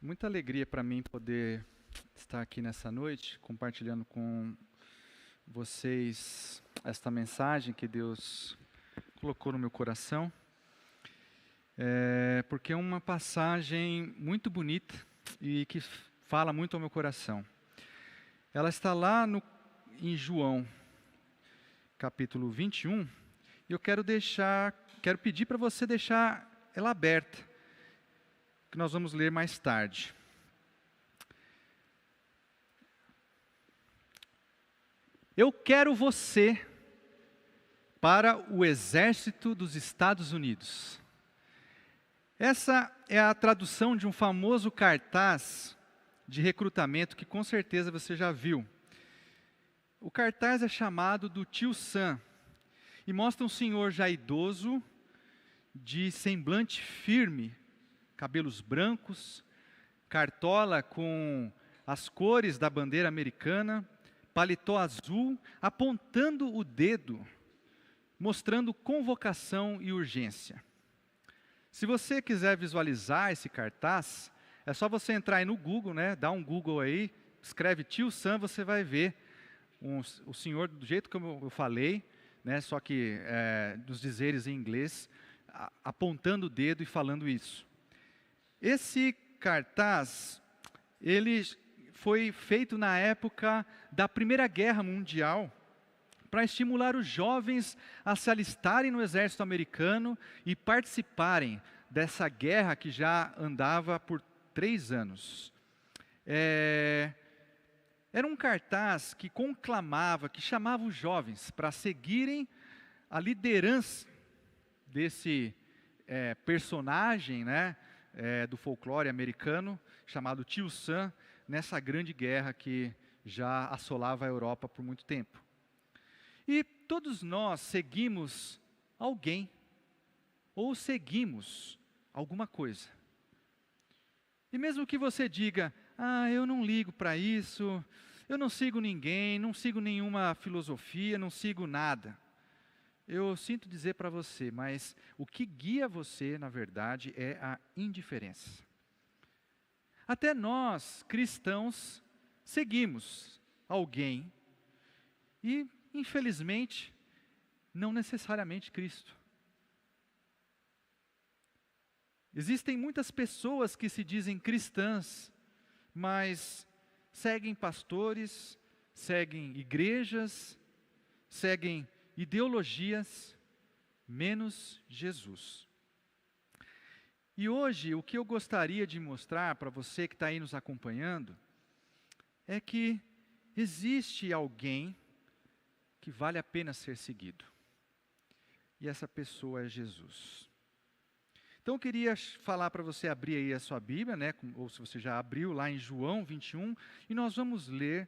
Muita alegria para mim poder estar aqui nessa noite, compartilhando com vocês esta mensagem que Deus colocou no meu coração. Porque é uma passagem muito bonita e que fala muito ao meu coração. Ela está lá em João, capítulo 21, e eu quero pedir para você deixar ela aberta, que nós vamos ler mais tarde. Eu quero você para o exército dos Estados Unidos. Essa é a tradução de um famoso cartaz de recrutamento que com certeza você já viu. O cartaz é chamado do Tio Sam e mostra um senhor já idoso, de semblante firme, cabelos brancos, cartola com as cores da bandeira americana, paletó azul, apontando o dedo, mostrando convocação e urgência. Se você quiser visualizar esse cartaz, é só você entrar aí no Google, dá um Google aí, escreve Tio Sam, você vai ver o senhor do jeito que eu falei, só que dos dizeres em inglês, apontando o dedo e falando isso. Esse cartaz, ele foi feito na época da Primeira Guerra Mundial, para estimular os jovens a se alistarem no exército americano e participarem dessa guerra que já andava por 3 anos. Era um cartaz que conclamava, que chamava os jovens para seguirem a liderança desse personagem, do folclore americano, chamado Tio Sam, nessa grande guerra que já assolava a Europa por muito tempo. E todos nós seguimos alguém, ou seguimos alguma coisa. E mesmo que você diga, eu não ligo para isso, eu não sigo ninguém, não sigo nenhuma filosofia, não sigo nada. Eu sinto dizer para você, mas o que guia você, na verdade, é a indiferença. Até nós, cristãos, seguimos alguém e, infelizmente, não necessariamente Cristo. Existem muitas pessoas que se dizem cristãs, mas seguem pastores, seguem igrejas, seguem ideologias, menos Jesus. E hoje, o que eu gostaria de mostrar para você que está aí nos acompanhando, é que existe alguém que vale a pena ser seguido. E essa pessoa é Jesus. Então eu queria falar para você abrir aí a sua Bíblia, ou se você já abriu lá em João 21, e nós vamos ler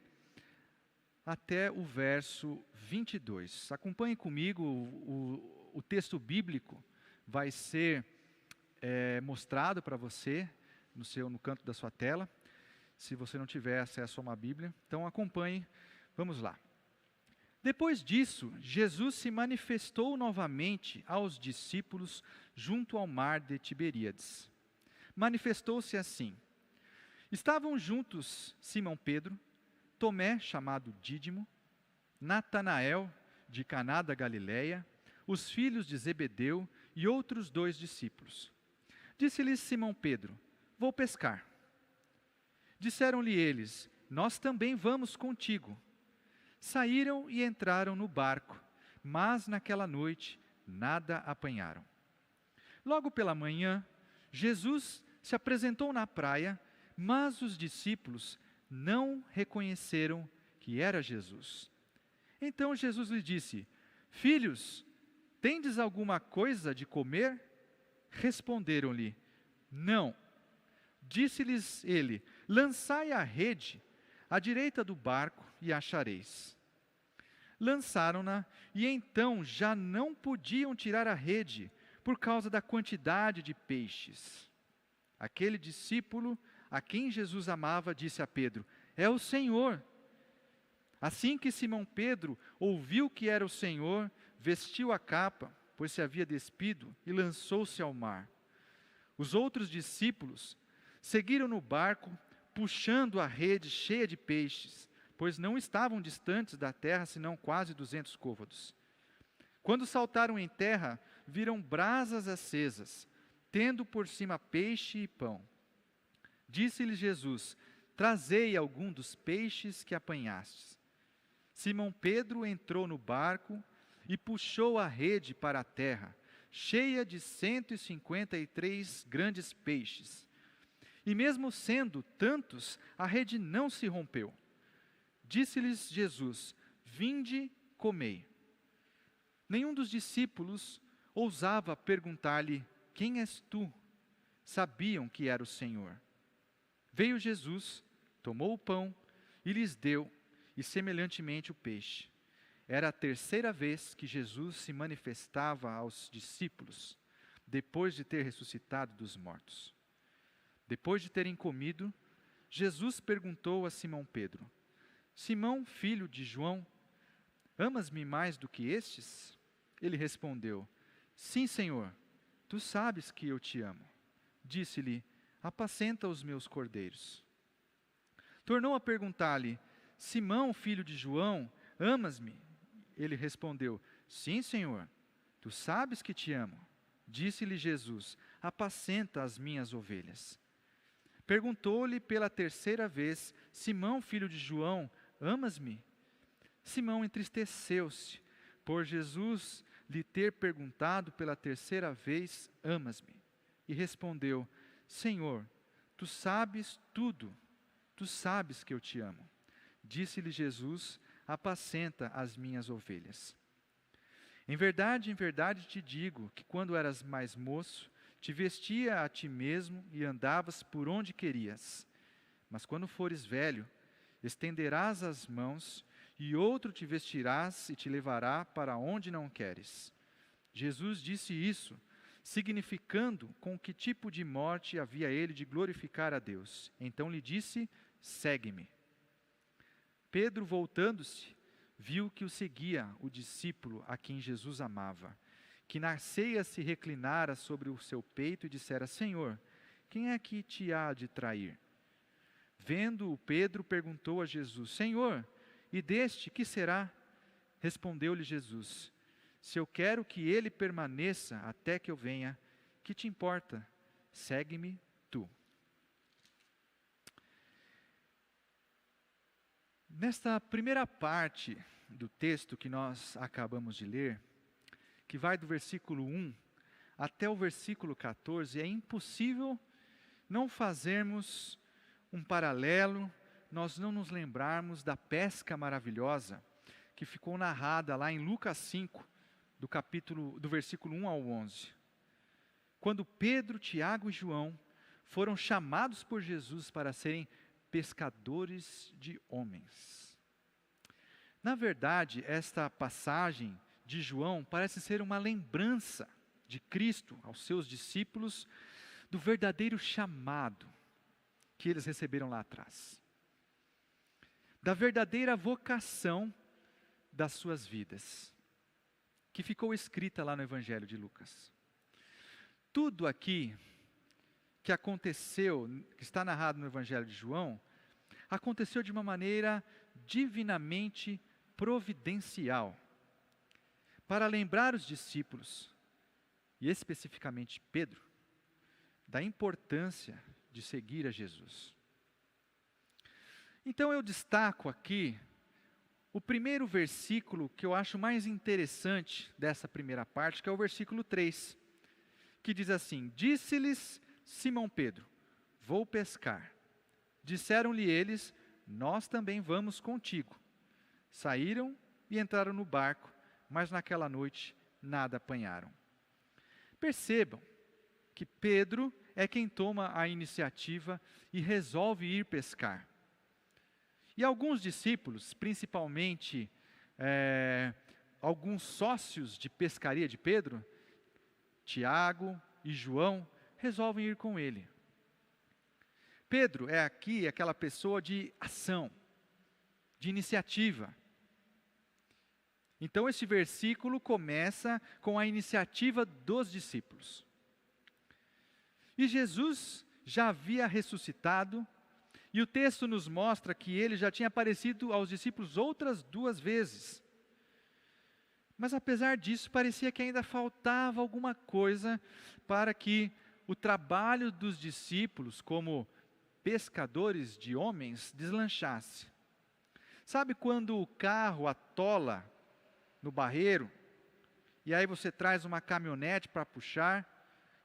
até o verso 22. Acompanhe comigo, o texto bíblico vai ser mostrado para você no canto da sua tela, se você não tiver acesso a uma Bíblia. Então acompanhe, vamos lá. Depois disso, Jesus se manifestou novamente aos discípulos junto ao mar de Tiberíades. Manifestou-se assim: estavam juntos Simão Pedro, Tomé, chamado Dídimo, Natanael, de Caná da Galileia, os filhos de Zebedeu e outros 2 discípulos. Disse-lhes Simão Pedro: vou pescar. Disseram-lhe eles: nós também vamos contigo. Saíram e entraram no barco, mas naquela noite nada apanharam. Logo pela manhã, Jesus se apresentou na praia, mas os discípulos não reconheceram que era Jesus. Então Jesus lhes disse: filhos, tendes alguma coisa de comer? Responderam-lhe: não. Disse-lhes ele: lançai a rede à direita do barco e achareis. Lançaram-na e então já não podiam tirar a rede por causa da quantidade de peixes. Aquele discípulo a quem Jesus amava disse a Pedro: é o Senhor. Assim que Simão Pedro ouviu que era o Senhor, vestiu a capa, pois se havia despido, e lançou-se ao mar. Os outros discípulos Seguiram no barco, puxando a rede cheia de peixes, pois não estavam distantes da terra, senão quase 200 côvados. Quando saltaram em terra, viram brasas acesas, tendo por cima peixe e pão. Disse-lhes Jesus: trazei algum dos peixes que apanhastes. Simão Pedro entrou no barco e puxou a rede para a terra, cheia de 153 grandes peixes. E mesmo sendo tantos, a rede não se rompeu. Disse-lhes Jesus: vinde, comei. Nenhum dos discípulos ousava perguntar-lhe: quem és tu? Sabiam que era o Senhor. Veio Jesus, tomou o pão e lhes deu, e semelhantemente o peixe. Era a terceira vez que Jesus se manifestava aos discípulos, depois de ter ressuscitado dos mortos. Depois de terem comido, Jesus perguntou a Simão Pedro: Simão, filho de João, amas-me mais do que estes? Ele respondeu: sim, Senhor, tu sabes que eu te amo. Disse-lhe: apacenta os meus cordeiros. Tornou a perguntar-lhe: Simão, filho de João, amas-me? Ele respondeu: sim, Senhor, tu sabes que te amo. Disse-lhe Jesus: apacenta as minhas ovelhas. Perguntou-lhe pela terceira vez: Simão, filho de João, amas-me? Simão entristeceu-se por Jesus lhe ter perguntado pela terceira vez: amas-me? E respondeu: Senhor, tu sabes tudo, tu sabes que eu te amo. Disse-lhe Jesus: apacenta as minhas ovelhas. Em verdade te digo que quando eras mais moço, te vestia a ti mesmo e andavas por onde querias. Mas quando fores velho, estenderás as mãos e outro te vestirás e te levará para onde não queres. Jesus disse isso, significando com que tipo de morte havia ele de glorificar a Deus. Então lhe disse: segue-me. Pedro, voltando-se, viu que o seguia o discípulo a quem Jesus amava, que na ceia se reclinara sobre o seu peito e dissera: Senhor, quem é que te há de trair? Vendo-o, Pedro perguntou a Jesus: Senhor, e deste que será? Respondeu-lhe Jesus: se eu quero que ele permaneça até que eu venha, que te importa? Segue-me tu. Nesta primeira parte do texto que nós acabamos de ler, que vai do versículo 1 até o versículo 14, é impossível não fazermos um paralelo, nós não nos lembrarmos da pesca maravilhosa que ficou narrada lá em Lucas 5, do versículo 1 ao 11. Quando Pedro, Tiago e João foram chamados por Jesus para serem pescadores de homens. Na verdade, esta passagem de João parece ser uma lembrança de Cristo aos seus discípulos do verdadeiro chamado que eles receberam lá atrás, da verdadeira vocação das suas vidas, que ficou escrita lá no Evangelho de Lucas. Tudo aqui que aconteceu, que está narrado no Evangelho de João, aconteceu de uma maneira divinamente providencial, para lembrar os discípulos, e especificamente Pedro, da importância de seguir a Jesus. Então eu destaco aqui o primeiro versículo que eu acho mais interessante dessa primeira parte, que é o versículo 3, que diz assim: disse-lhes Simão Pedro: vou pescar. Disseram-lhe eles: nós também vamos contigo. Saíram e entraram no barco, mas naquela noite nada apanharam. Percebam que Pedro é quem toma a iniciativa e resolve ir pescar. E alguns discípulos, principalmente alguns sócios de pescaria de Pedro, Tiago e João, resolvem ir com ele. Pedro é aqui aquela pessoa de ação, de iniciativa. Então esse versículo começa com a iniciativa dos discípulos. E Jesus já havia ressuscitado, e o texto nos mostra que ele já tinha aparecido aos discípulos outras 2 vezes. Mas apesar disso, parecia que ainda faltava alguma coisa para que o trabalho dos discípulos como pescadores de homens deslanchasse. Sabe quando o carro atola no barreiro, e aí você traz uma caminhonete para puxar,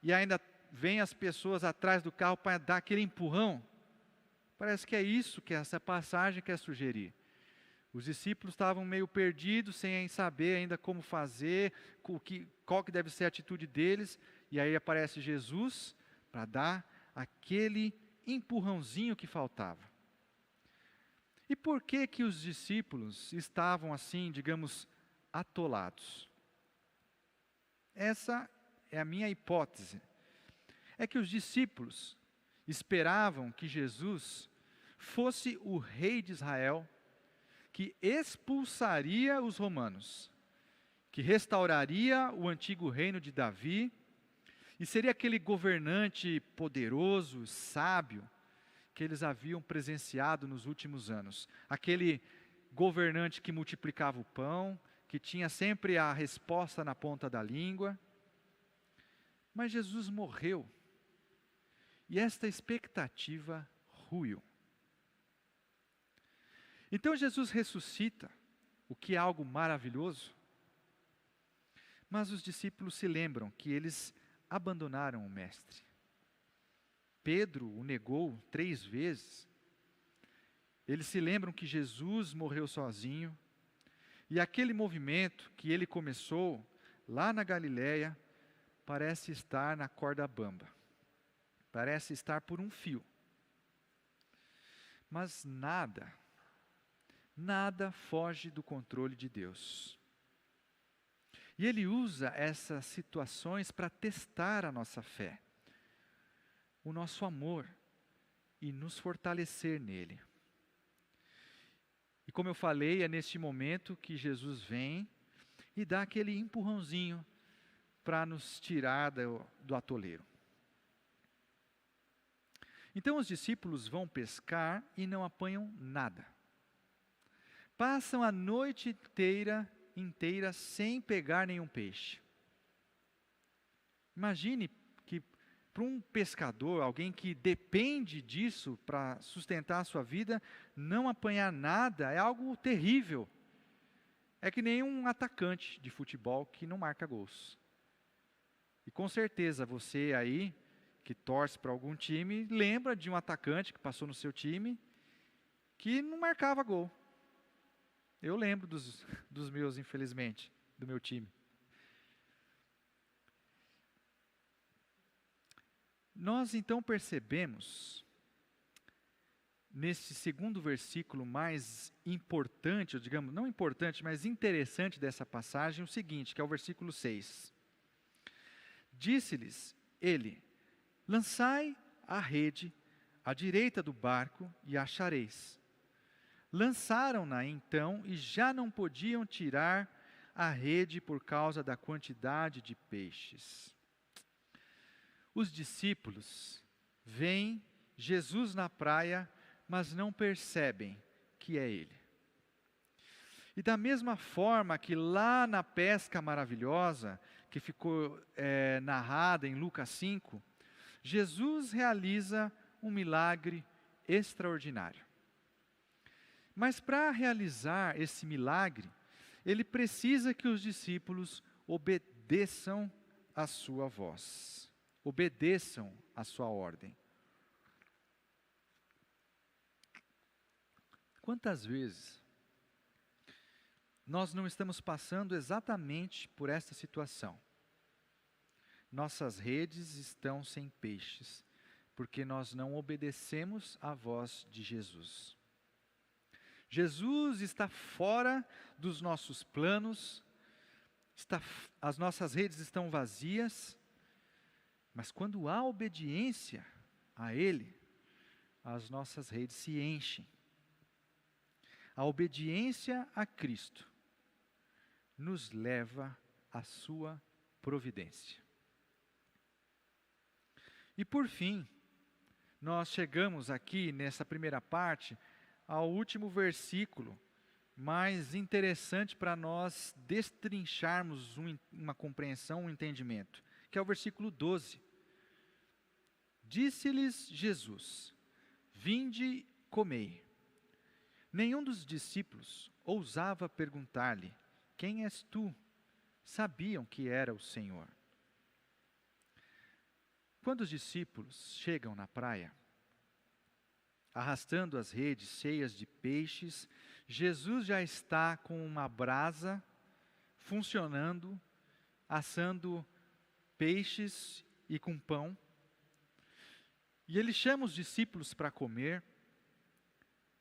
e ainda vem as pessoas atrás do carro para dar aquele empurrão? Parece que é isso que essa passagem quer sugerir. Os discípulos estavam meio perdidos, sem saber ainda como fazer, qual que deve ser a atitude deles, e aí aparece Jesus para dar aquele empurrãozinho que faltava. E por que que os discípulos estavam assim, digamos, atolados? Essa é a minha hipótese. É que os discípulos esperavam que Jesus fosse o rei de Israel, que expulsaria os romanos, que restauraria o antigo reino de Davi, e seria aquele governante poderoso, sábio, que eles haviam presenciado nos últimos anos. Aquele governante que multiplicava o pão, que tinha sempre a resposta na ponta da língua. Mas Jesus morreu, e esta expectativa ruiu. Então Jesus ressuscita, o que é algo maravilhoso, mas os discípulos se lembram que eles abandonaram o Mestre. Pedro o negou 3 vezes. Eles se lembram que Jesus morreu sozinho, e aquele movimento que ele começou lá na Galileia parece estar na corda bamba, parece estar por um fio. Mas nada foge do controle de Deus. E Ele usa essas situações para testar a nossa fé, o nosso amor e nos fortalecer nele. E como eu falei, é neste momento que Jesus vem e dá aquele empurrãozinho para nos tirar do atoleiro. Então os discípulos vão pescar e não apanham nada. Passam a noite inteira sem pegar nenhum peixe. Imagine que para um pescador, alguém que depende disso para sustentar a sua vida, não apanhar nada é algo terrível. É que nem um atacante de futebol que não marca gols. E com certeza você aí, que torce para algum time, lembra de um atacante que passou no seu time, que não marcava gol. Eu lembro dos meus, infelizmente, do meu time. Nós então percebemos, nesse segundo versículo mais importante, ou digamos, não importante, mas interessante dessa passagem, o seguinte, que é o versículo 6. Disse-lhes ele: lançai a rede à direita do barco e a achareis. Lançaram-na então e já não podiam tirar a rede por causa da quantidade de peixes. Os discípulos veem Jesus na praia, mas não percebem que é Ele. E da mesma forma que lá na pesca maravilhosa, que ficou narrada em Lucas 5, Jesus realiza um milagre extraordinário. Mas para realizar esse milagre, ele precisa que os discípulos obedeçam a sua voz, obedeçam a sua ordem. Quantas vezes nós não estamos passando exatamente por esta situação? Nossas redes estão sem peixes, porque nós não obedecemos à voz de Jesus. Jesus está fora dos nossos planos, as nossas redes estão vazias, mas quando há obediência a Ele, as nossas redes se enchem. A obediência a Cristo nos leva à sua providência. E por fim, nós chegamos aqui nessa primeira parte ao último versículo mais interessante para nós destrincharmos uma compreensão, um entendimento, que é o versículo 12. Disse-lhes Jesus: vinde, comei. Nenhum dos discípulos ousava perguntar-lhe: quem és tu? Sabiam que era o Senhor. Quando os discípulos chegam na praia, arrastando as redes cheias de peixes, Jesus já está com uma brasa funcionando, assando peixes e com pão. E ele chama os discípulos para comer.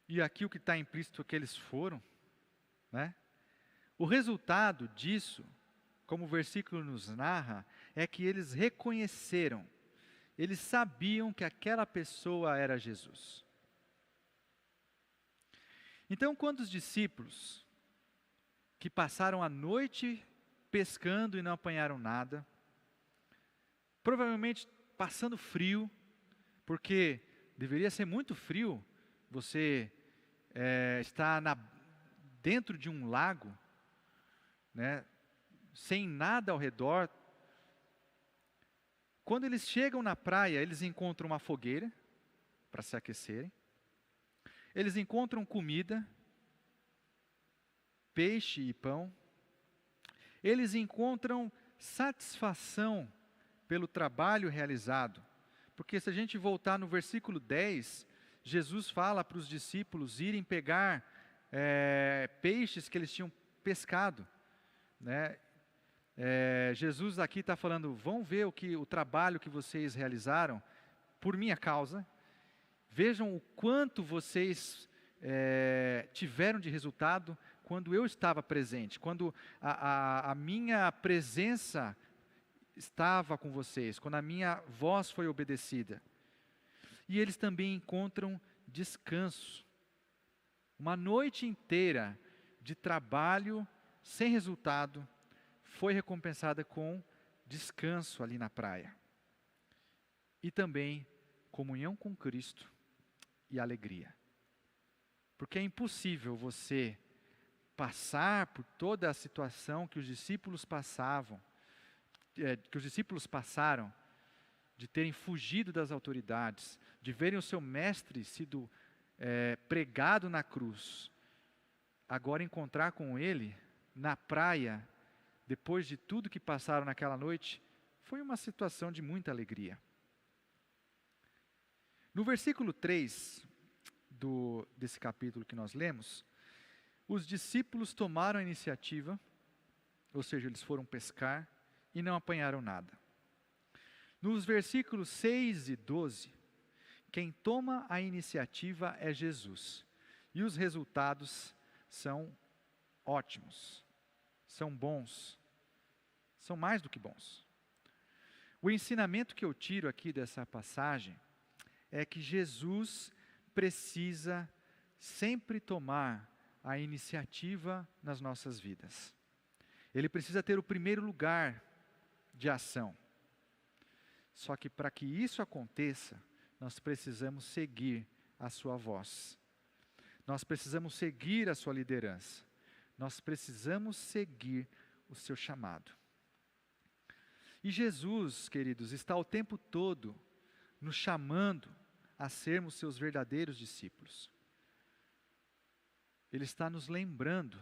E aqui o que está implícito é que eles foram, né? O resultado disso, como o versículo nos narra, é que eles reconheceram, eles sabiam que aquela pessoa era Jesus. Então, quando os discípulos, que passaram a noite pescando e não apanharam nada, provavelmente passando frio, porque deveria ser muito frio, você está dentro de um lago, né, sem nada ao redor. Quando eles chegam na praia, eles encontram uma fogueira para se aquecerem. Eles encontram comida, peixe e pão. Eles encontram satisfação pelo trabalho realizado. Porque se a gente voltar no versículo 10, Jesus fala para os discípulos irem pegar peixes que eles tinham pescado, né? Jesus aqui está falando: vão ver o trabalho que vocês realizaram por minha causa. Vejam o quanto vocês tiveram de resultado quando eu estava presente, quando a minha presença estava com vocês, quando a minha voz foi obedecida. E eles também encontram descanso. Uma noite inteira de trabalho sem resultado foi recompensada com descanso ali na praia. E também comunhão com Cristo e alegria. Porque é impossível você passar por toda a situação que os discípulos passaram, de terem fugido das autoridades, de verem o seu mestre sido pregado na cruz, agora encontrar com ele na praia, depois de tudo que passaram naquela noite, foi uma situação de muita alegria. No versículo 3 desse capítulo que nós lemos, os discípulos tomaram a iniciativa, ou seja, eles foram pescar e não apanharam nada. Nos versículos 6 e 12, quem toma a iniciativa é Jesus. E os resultados são ótimos, são bons, são mais do que bons. O ensinamento que eu tiro aqui dessa passagem é que Jesus precisa sempre tomar a iniciativa nas nossas vidas. Ele precisa ter o primeiro lugar de ação. Só que para que isso aconteça, nós precisamos seguir a sua voz. Nós precisamos seguir a sua liderança. Nós precisamos seguir o seu chamado. E Jesus, queridos, está o tempo todo nos chamando a sermos seus verdadeiros discípulos. Ele está nos lembrando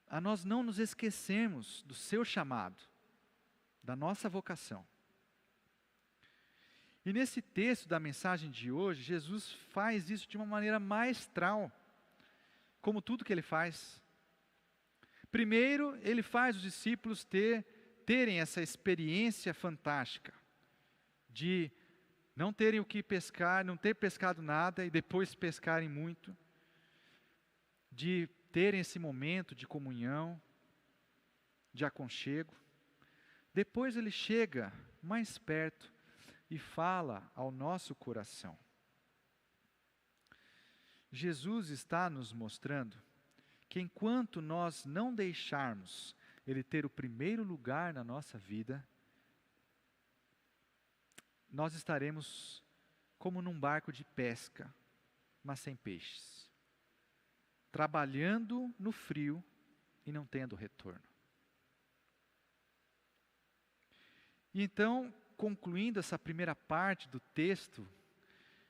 a nós não nos esquecermos do seu chamado, da nossa vocação. E nesse texto da mensagem de hoje, Jesus faz isso de uma maneira maestral, como tudo que ele faz. Primeiro, ele faz os discípulos terem essa experiência fantástica, de não terem o que pescar, não ter pescado nada e depois pescarem muito, de terem esse momento de comunhão, de aconchego. Depois ele chega mais perto e fala ao nosso coração. Jesus está nos mostrando que enquanto nós não deixarmos Ele ter o primeiro lugar na nossa vida, nós estaremos como num barco de pesca, mas sem peixes, trabalhando no frio e não tendo retorno. E então, concluindo essa primeira parte do texto,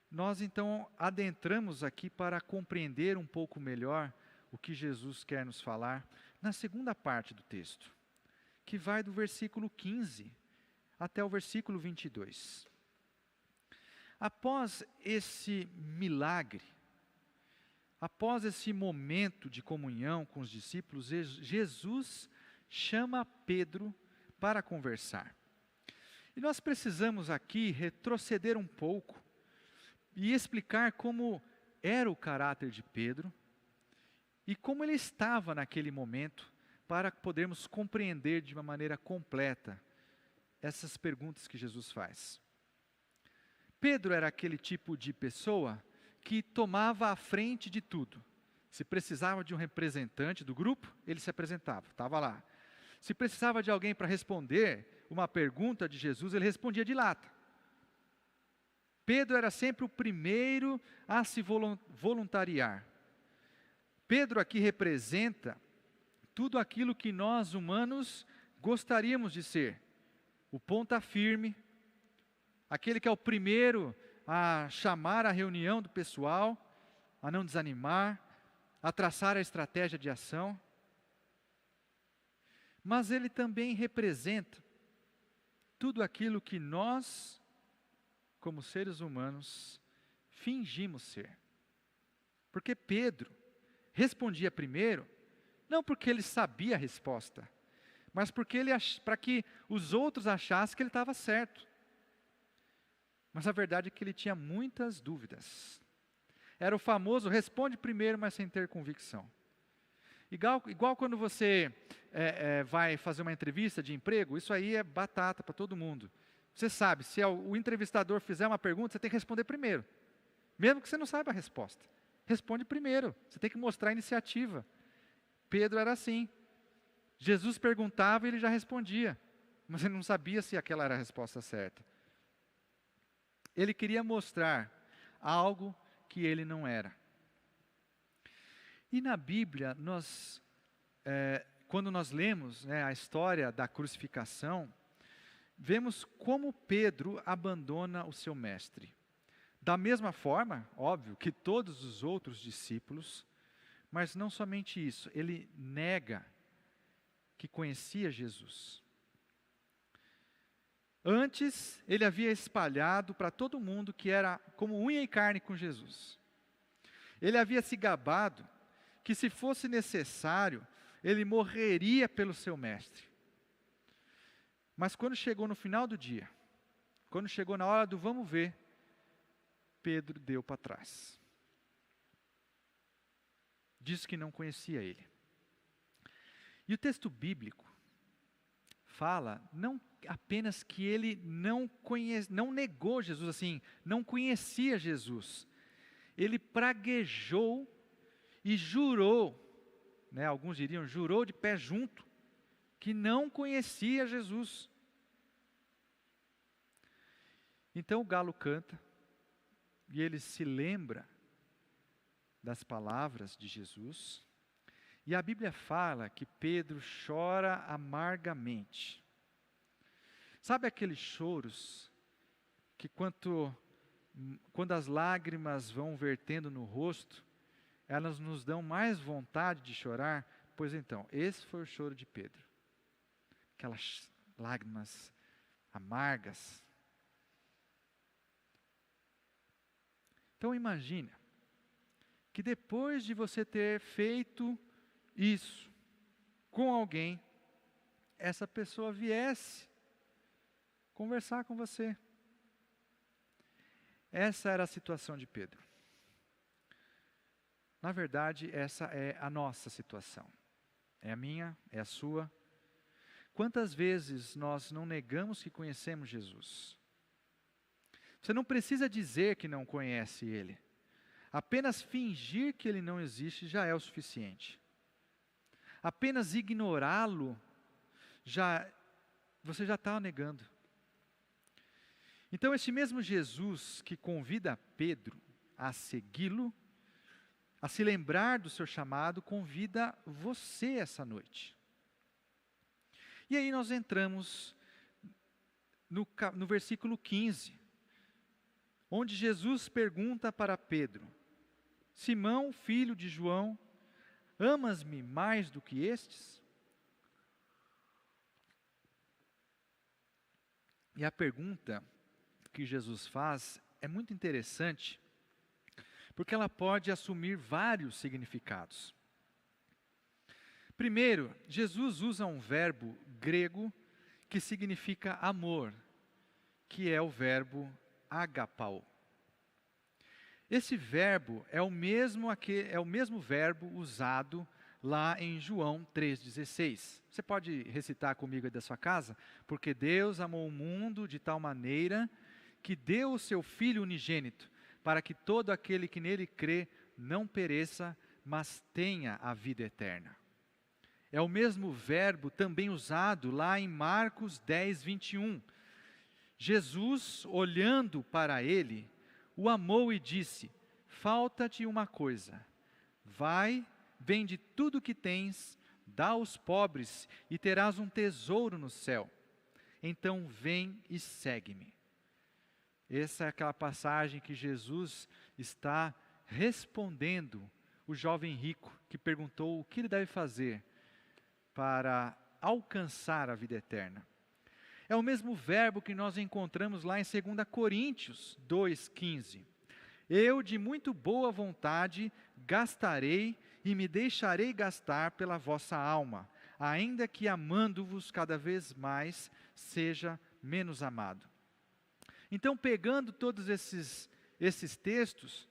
nós então adentramos aqui para compreender um pouco melhor o que Jesus quer nos falar na segunda parte do texto, que vai do versículo 15 até o versículo 22. Após esse milagre, após esse momento de comunhão com os discípulos, Jesus chama Pedro para conversar. E nós precisamos aqui retroceder um pouco e explicar como era o caráter de Pedro e como ele estava naquele momento, para podermos compreender de uma maneira completa essas perguntas que Jesus faz. Pedro era aquele tipo de pessoa que tomava a frente de tudo. Se precisava de um representante do grupo, ele se apresentava, estava lá. Se precisava de alguém para responder uma pergunta de Jesus, ele respondia de lata. Pedro era sempre o primeiro a se voluntariar. Pedro aqui representa tudo aquilo que nós humanos gostaríamos de ser. O ponta firme, aquele que é o primeiro a chamar a reunião do pessoal, a não desanimar, a traçar a estratégia de ação. Mas ele também representa tudo aquilo que nós, como seres humanos, fingimos ser. Porque Pedro respondia primeiro, não porque ele sabia a resposta, mas porque para que os outros achassem que ele estava certo. Mas a verdade é que ele tinha muitas dúvidas. Era o famoso responde primeiro, mas sem ter convicção. Igual quando você vai fazer uma entrevista de emprego, isso aí é batata para todo mundo. Você sabe, se o entrevistador fizer uma pergunta, você tem que responder primeiro. Mesmo que você não saiba a resposta. Responde primeiro, você tem que mostrar a iniciativa. Pedro era assim. Jesus perguntava e ele já respondia. Mas ele não sabia se aquela era a resposta certa. Ele queria mostrar algo que ele não era. E na Bíblia, quando nós lemos a história da crucificação, vemos como Pedro abandona o seu mestre. Da mesma forma, óbvio, que todos os outros discípulos, mas não somente isso, ele nega que conhecia Jesus. Antes, ele havia espalhado para todo mundo que era como unha e carne com Jesus. Ele havia se gabado que, se fosse necessário, ele morreria pelo seu mestre. Mas quando chegou no final do dia, quando chegou na hora do vamos ver, Pedro deu para trás. Disse que não conhecia ele. E o texto bíblico fala não apenas que ele não negou Jesus, assim, não conhecia Jesus. Ele praguejou e jurou, alguns diriam, jurou de pé junto, que não conhecia Jesus. Então o galo canta, e ele se lembra das palavras de Jesus, e a Bíblia fala que Pedro chora amargamente. Sabe aqueles choros que quando as lágrimas vão vertendo no rosto, elas nos dão mais vontade de chorar? Pois então, esse foi o choro de Pedro. Aquelas lágrimas amargas. Então imagina que depois de você ter feito isso com alguém, essa pessoa viesse conversar com você. Essa era a situação de Pedro. Na verdade, essa é a nossa situação. É a minha, é a sua. Quantas vezes nós não negamos que conhecemos Jesus? Você não precisa dizer que não conhece Ele. Apenas fingir que Ele não existe já é o suficiente. Apenas ignorá-lo, você já está negando. Então, este mesmo Jesus que convida Pedro a segui-lo, a se lembrar do seu chamado, convida você essa noite. E aí nós entramos no versículo 15, onde Jesus pergunta para Pedro: Simão, filho de João, amas-me mais do que estes? E a pergunta que Jesus faz é muito interessante, porque ela pode assumir vários significados. Primeiro, Jesus usa um verbo grego que significa amor, que é o verbo agapao. Esse verbo é o mesmo verbo usado lá em João 3,16. Você pode recitar comigo aí da sua casa? Porque Deus amou o mundo de tal maneira que deu o seu Filho unigênito, para que todo aquele que nele crê não pereça, mas tenha a vida eterna. É o mesmo verbo também usado lá em Marcos 10, 21. Jesus, olhando para ele, o amou e disse: falta-te uma coisa, vai, vende tudo o que tens, dá aos pobres e terás um tesouro no céu. Então vem e segue-me. Essa é aquela passagem que Jesus está respondendo o jovem rico que perguntou o que ele deve fazer para alcançar a vida eterna. É o mesmo verbo que nós encontramos lá em 2 Coríntios 2,15. Eu de muito boa vontade gastarei e me deixarei gastar pela vossa alma, ainda que amando-vos cada vez mais, seja menos amado. Então, pegando todos esses textos,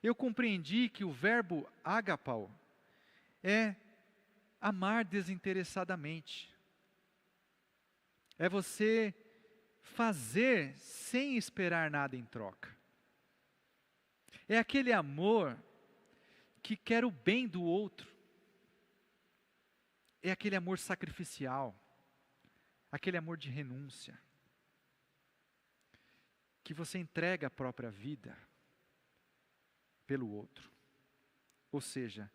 eu compreendi que o verbo agapao é amar desinteressadamente. É você fazer sem esperar nada em troca. É aquele amor que quer o bem do outro. É aquele amor sacrificial. Aquele amor de renúncia. Que você entrega a própria vida pelo outro. Ou seja,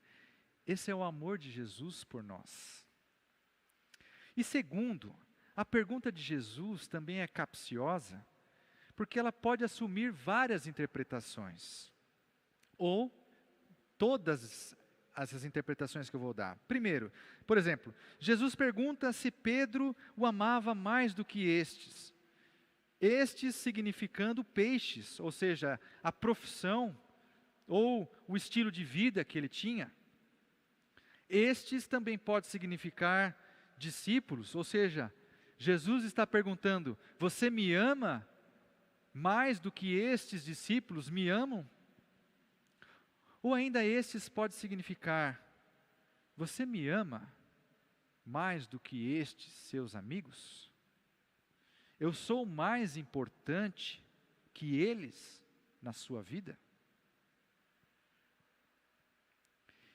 esse é o amor de Jesus por nós. E segundo, a pergunta de Jesus também é capciosa, porque ela pode assumir várias interpretações. Ou todas essas interpretações que eu vou dar. Primeiro, por exemplo, Jesus pergunta se Pedro o amava mais do que estes. Estes significando peixes, ou seja, a profissão ou o estilo de vida que ele tinha. Estes também pode significar discípulos, ou seja, Jesus está perguntando: você me ama mais do que estes discípulos me amam? Ou ainda estes pode significar: você me ama mais do que estes seus amigos? Eu sou mais importante que eles na sua vida?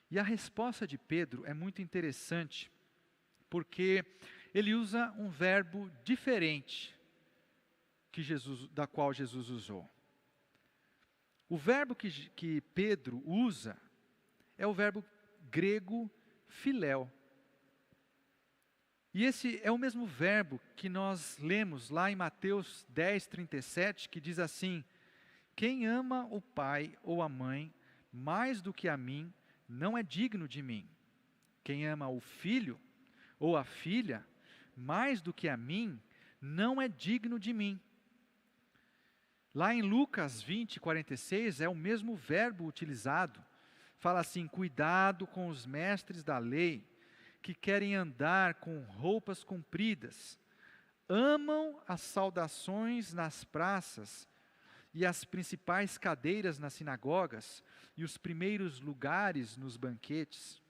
E a resposta de Pedro é muito interessante, porque ele usa um verbo diferente da qual Jesus usou. O verbo que Pedro usa é o verbo grego filéu. E esse é o mesmo verbo que nós lemos lá em Mateus 10, 37, que diz assim: quem ama o pai ou a mãe mais do que a mim, não é digno de mim. Quem ama o filho ou a filha mais do que a mim, não é digno de mim. Lá em Lucas 20, 46, é o mesmo verbo utilizado. Fala assim: cuidado com os mestres da lei, que querem andar com roupas compridas, amam as saudações nas praças e as principais cadeiras nas sinagogas e os primeiros lugares nos banquetes.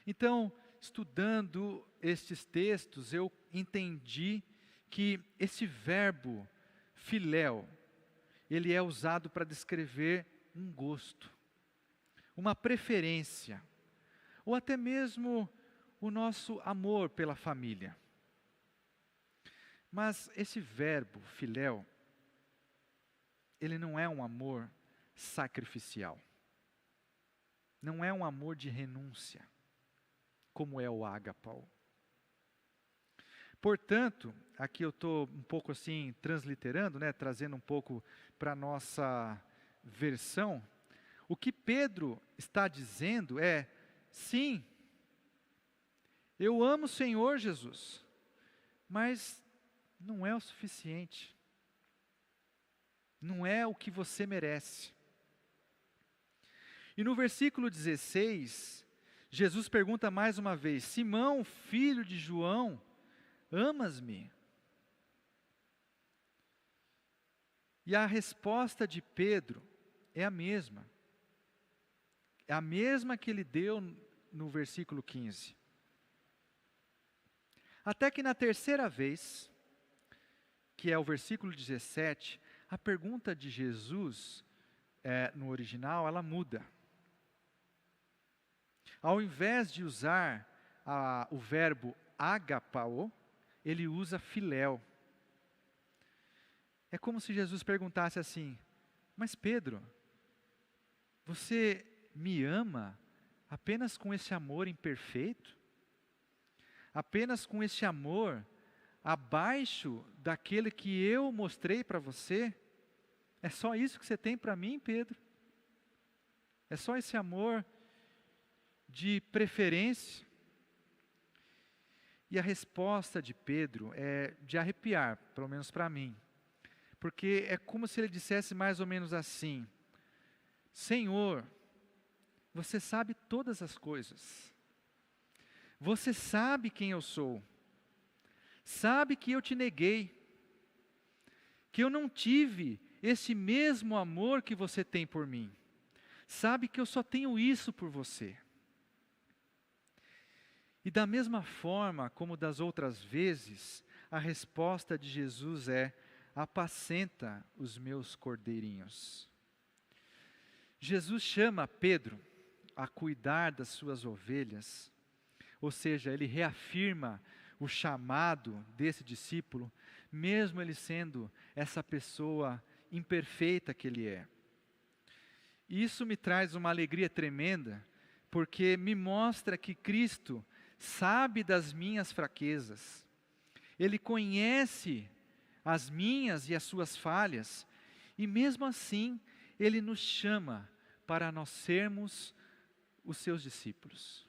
Então, estudando estes textos, eu entendi que esse verbo filéu, ele é usado para descrever um gosto, uma preferência, ou até mesmo o nosso amor pela família. Mas esse verbo filéu ele não é um amor sacrificial. Não é um amor de renúncia, como é o ágape. Portanto, aqui eu estou um pouco assim, transliterando, trazendo um pouco para a nossa versão. O que Pedro está dizendo é, sim, eu amo o Senhor Jesus, mas não é o suficiente. Não é o que você merece. E no versículo 16, Jesus pergunta mais uma vez, Simão, filho de João, amas-me? E a resposta de Pedro é a mesma. É a mesma que ele deu no versículo 15. Até que na terceira vez, que é o versículo 17, a pergunta de Jesus, no original, ela muda. Ao invés de usar o verbo agapao, ele usa filéu. É como se Jesus perguntasse assim, mas Pedro, você me ama apenas com esse amor imperfeito? Apenas com esse amor abaixo daquele que eu mostrei para você? É só isso que você tem para mim, Pedro? É só esse amor de preferência? E a resposta de Pedro é de arrepiar, pelo menos para mim. Porque é como se ele dissesse mais ou menos assim, Senhor, você sabe todas as coisas. Você sabe quem eu sou. Sabe que eu te neguei. Que eu não tive esse mesmo amor que você tem por mim. Sabe que eu só tenho isso por você. E da mesma forma como das outras vezes, a resposta de Jesus é, apacenta os meus cordeirinhos. Jesus chama Pedro a cuidar das suas ovelhas, ou seja, ele reafirma o chamado desse discípulo, mesmo ele sendo essa pessoa imperfeita que ele é. E isso me traz uma alegria tremenda, porque me mostra que Cristo sabe das minhas fraquezas, Ele conhece as minhas e as suas falhas, e mesmo assim, Ele nos chama para nós sermos os seus discípulos.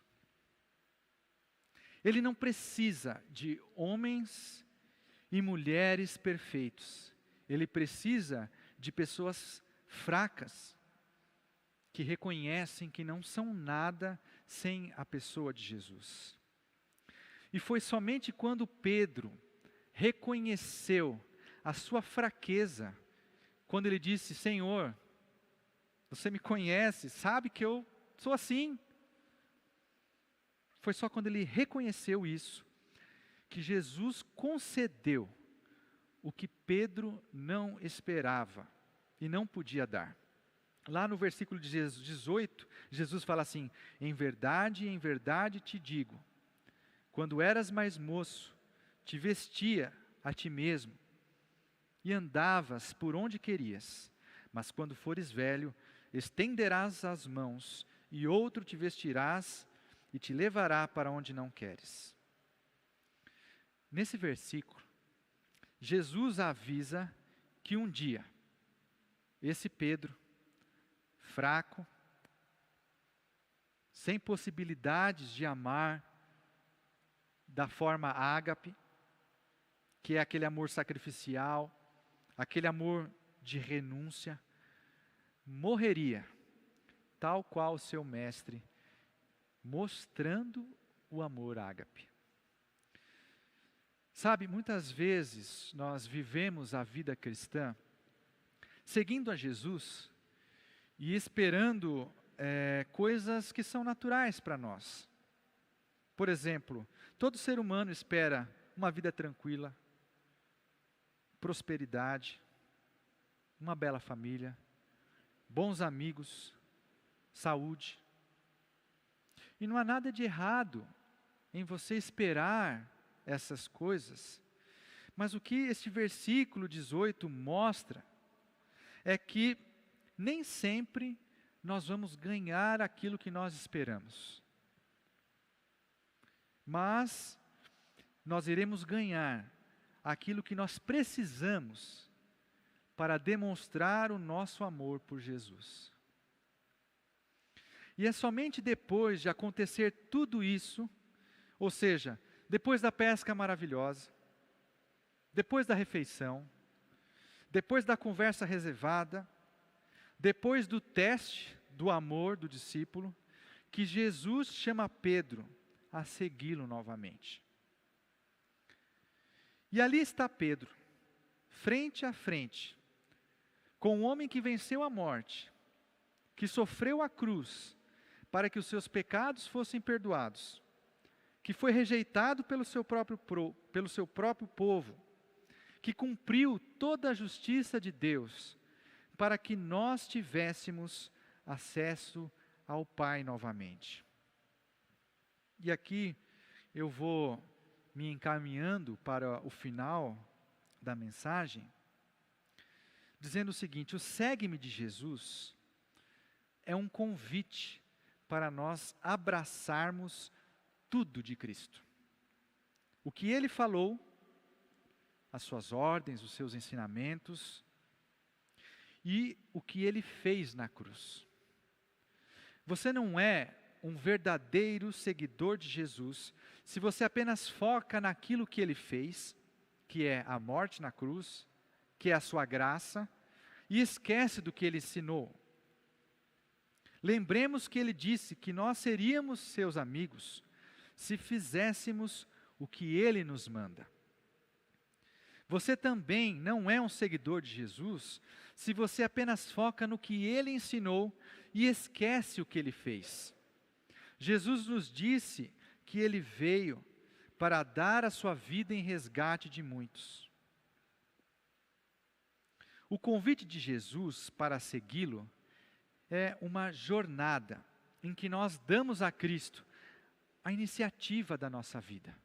Ele não precisa de homens e mulheres perfeitos, Ele precisa de pessoas fracas, que reconhecem que não são nada sem a pessoa de Jesus. E foi somente quando Pedro reconheceu a sua fraqueza, quando ele disse, Senhor, você me conhece, sabe que eu sou assim. Foi só quando ele reconheceu isso, que Jesus concedeu o que Pedro não esperava e não podia dar. Lá no versículo 18, Jesus fala assim, em verdade te digo, quando eras mais moço, te vestia a ti mesmo, e andavas por onde querias, mas quando fores velho, estenderás as mãos, e outro te vestirás, e te levará para onde não queres. Nesse versículo, Jesus avisa que um dia, esse Pedro, fraco, sem possibilidades de amar da forma ágape, que é aquele amor sacrificial, aquele amor de renúncia, morreria, tal qual o seu mestre, mostrando o amor ágape. Sabe, muitas vezes nós vivemos a vida cristã seguindo a Jesus e esperando coisas que são naturais para nós. Por exemplo, todo ser humano espera uma vida tranquila, prosperidade, uma bela família, bons amigos, saúde. E não há nada de errado em você esperar essas coisas, mas o que este versículo 18 mostra é que nem sempre nós vamos ganhar aquilo que nós esperamos. Mas nós iremos ganhar aquilo que nós precisamos para demonstrar o nosso amor por Jesus. E é somente depois de acontecer tudo isso, ou seja, depois da pesca maravilhosa, depois da refeição, depois da conversa reservada, depois do teste do amor do discípulo, que Jesus chama Pedro a segui-lo novamente. E ali está Pedro, frente a frente, com um homem que venceu a morte, que sofreu a cruz, para que os seus pecados fossem perdoados, que foi rejeitado pelo seu próprio povo, que cumpriu toda a justiça de Deus, para que nós tivéssemos acesso ao Pai novamente. E aqui eu vou me encaminhando para o final da mensagem, dizendo o seguinte: o segue-me de Jesus é um convite para nós abraçarmos tudo de Cristo. O que Ele falou, as suas ordens, os seus ensinamentos, e o que Ele fez na cruz. Você não é um verdadeiro seguidor de Jesus se você apenas foca naquilo que Ele fez, que é a morte na cruz, que é a sua graça, e esquece do que Ele ensinou. Lembremos que Ele disse que nós seríamos seus amigos se fizéssemos o que Ele nos manda. Você também não é um seguidor de Jesus se você apenas foca no que Ele ensinou e esquece o que Ele fez. Jesus nos disse que Ele veio para dar a sua vida em resgate de muitos. O convite de Jesus para segui-lo é uma jornada em que nós damos a Cristo a iniciativa da nossa vida.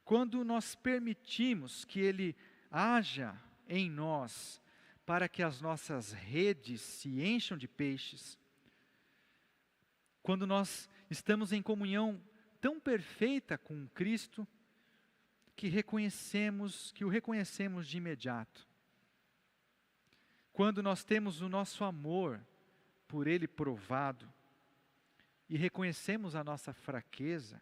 Quando nós permitimos que Ele haja em nós para que as nossas redes se encham de peixes, quando nós estamos em comunhão tão perfeita com Cristo, que o reconhecemos de imediato. Quando nós temos o nosso amor por Ele provado, e reconhecemos a nossa fraqueza,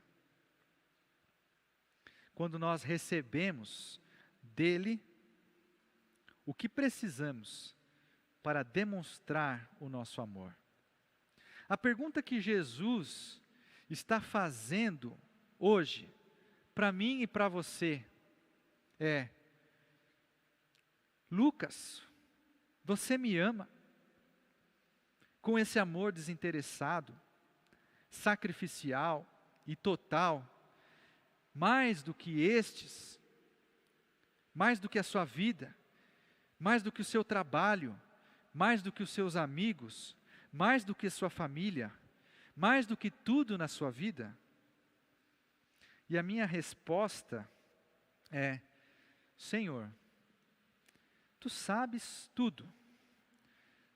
quando nós recebemos dEle o que precisamos para demonstrar o nosso amor. A pergunta que Jesus está fazendo hoje, para mim e para você, é: Lucas, você me ama com esse amor desinteressado, sacrificial e total, mais do que estes, mais do que a sua vida, mais do que o seu trabalho, mais do que os seus amigos, mais do que a sua família, mais do que tudo na sua vida? E a minha resposta é: Senhor, Tu sabes tudo.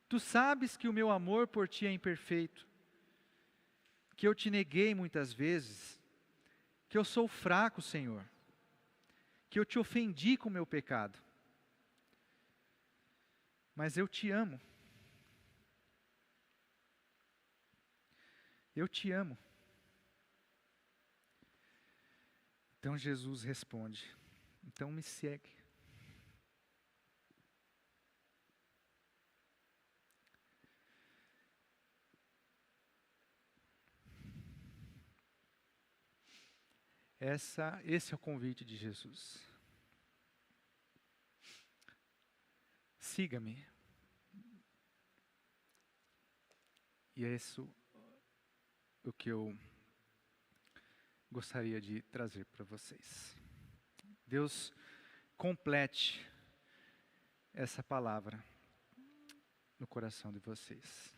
Tu sabes que o meu amor por Ti é imperfeito, que eu te neguei muitas vezes, que eu sou fraco, Senhor, que eu te ofendi com o meu pecado. Mas eu te amo. Eu te amo. Então Jesus responde: então me segue. Esse é o convite de Jesus. Siga-me. E é isso o que eu gostaria de trazer para vocês. Deus complete essa palavra no coração de vocês.